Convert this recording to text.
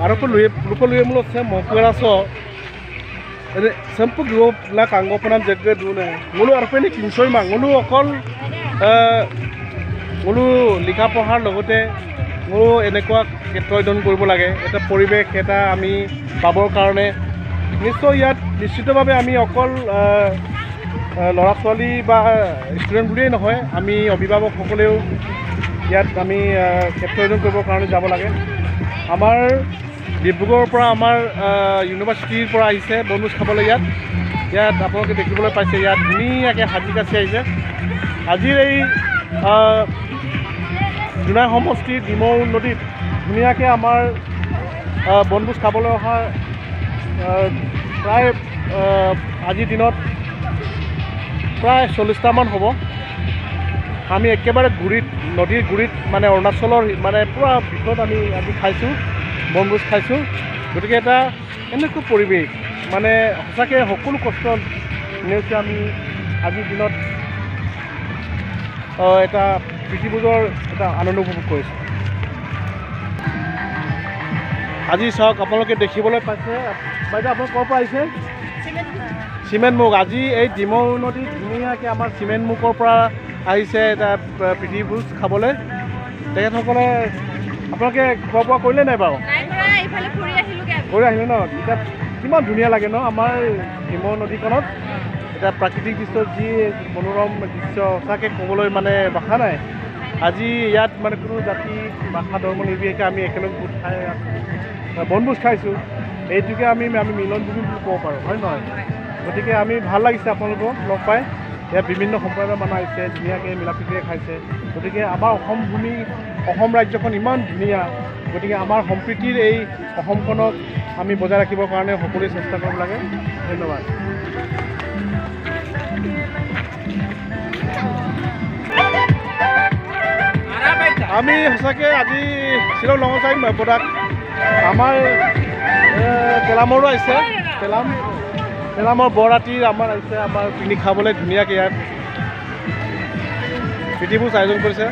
Arapan lupa lu mulut saya mau keraso. Ini sempuk dua nak anggapan jaga dulu nih. Mulu arapan ini kinsoi mang. Mulu okol mulu likha pohar logote mulu এনেকুৱা ক্ষেত্ৰজন কৰিব লাগে এটা পৰিৱেশ এটা আমি পাবৰ কাৰণে নিশ্চয় ইয়াত নিশ্চিতভাৱে আমি অকল ল'ৰা ছোৱালী বা ষ্টুডেণ্ট বুলিয়েই নহয় আমি অভিভাৱকসকলেও ইয়াত আমি ক্ষেত্ৰজন কৰিবৰ কাৰণে যাব লাগে আমাৰ ডিব্ৰুগড়ৰ পৰা আমাৰ ইউনিভাৰ্চিটিৰ পৰা আহিছে বনভোজ খাবলৈ ইয়াত আপোনালোকে দেখিবলৈ পাইছে ইয়াত ধুনীয়াকৈ সাজি কাচি আহিছে আজিৰ এই জোনাই সমষ্টি ডিমৌ নদীত ধুনীয়াকৈ আমাৰ বনভোজ খাবলৈ অহা প্ৰায় আজিৰ দিনত প্ৰায় 40টামান হ'ব আমি একেবাৰে গুৰিত নদীৰ গুৰিত মানে অৰুণাচলৰ মানে পুৰা ভিতৰত আমি আজি খাইছোঁ বনভোজ খাইছোঁ গতিকে এটা এনেকুৱা পৰিৱেশ মানে সঁচাকৈ সকলো কষ্ট নেওচি আমি আজিৰ দিনত এটা প্ৰীতিভোজৰ এটা আনন্দ উপভোগ কৰিছোঁ আজি চাওক আপোনালোকে দেখিবলৈ পাইছে বাইদেউ আপুনি ক'ৰ পৰা আহিছে চিমেণ্ট মুখ আজি এই ডিমৌ নদীত ধুনীয়াকৈ আমাৰ চিমেণ্ট মুখৰ পৰা আহিছে এটা প্ৰীতিভোজ খাবলৈ তেখেতসকলে আপোনালোকে খোৱা বোৱা কৰিলে নাই বাৰু কৰি আহিলে ন এতিয়া কিমান ধুনীয়া লাগে ন আমাৰ ডিমৌ নদীখনত এটা প্ৰাকৃতিক দৃশ্য যি মনোৰম দৃশ্য সঁচাকৈ ক'বলৈ মানে ভাষা নাই আজি ইয়াত মানে কোনো জাতি ভাষা ধৰ্ম নিৰ্বিশেষে আমি একেলগে গোট খাই বনভোজ খাইছোঁ এইটোকে আমি মিলনভূমি বুলি ক'ব পাৰোঁ হয় নহয় গতিকে আমি ভাল লাগিছে আপোনালোকক লগ পাই ইয়াত বিভিন্ন সম্প্ৰদায়ৰ মানুহ আহিছে ধুনীয়াকৈ মিলা প্ৰীতিৰে খাইছে গতিকে আমাৰ অসম ভূমি অসম ৰাজ্যখন ইমান ধুনীয়া গতিকে আমাৰ সম্প্ৰীতিৰ এই অসমখনক আমি বজাই ৰাখিবৰ কাৰণে সকলোৱে চেষ্টা কৰিব লাগে ধন্যবাদ আমি সঁচাকৈ আজি শ্বিলং লঙচাই প্ৰডাক্ট আমাৰ তেলামৰো আহিছে তেলামৰ বৰাতিৰ আমাৰ আহিছে আমাৰ কিনি খাবলৈ ধুনীয়াকৈ ইয়াত প্ৰীতিভোজ আয়োজন কৰিছে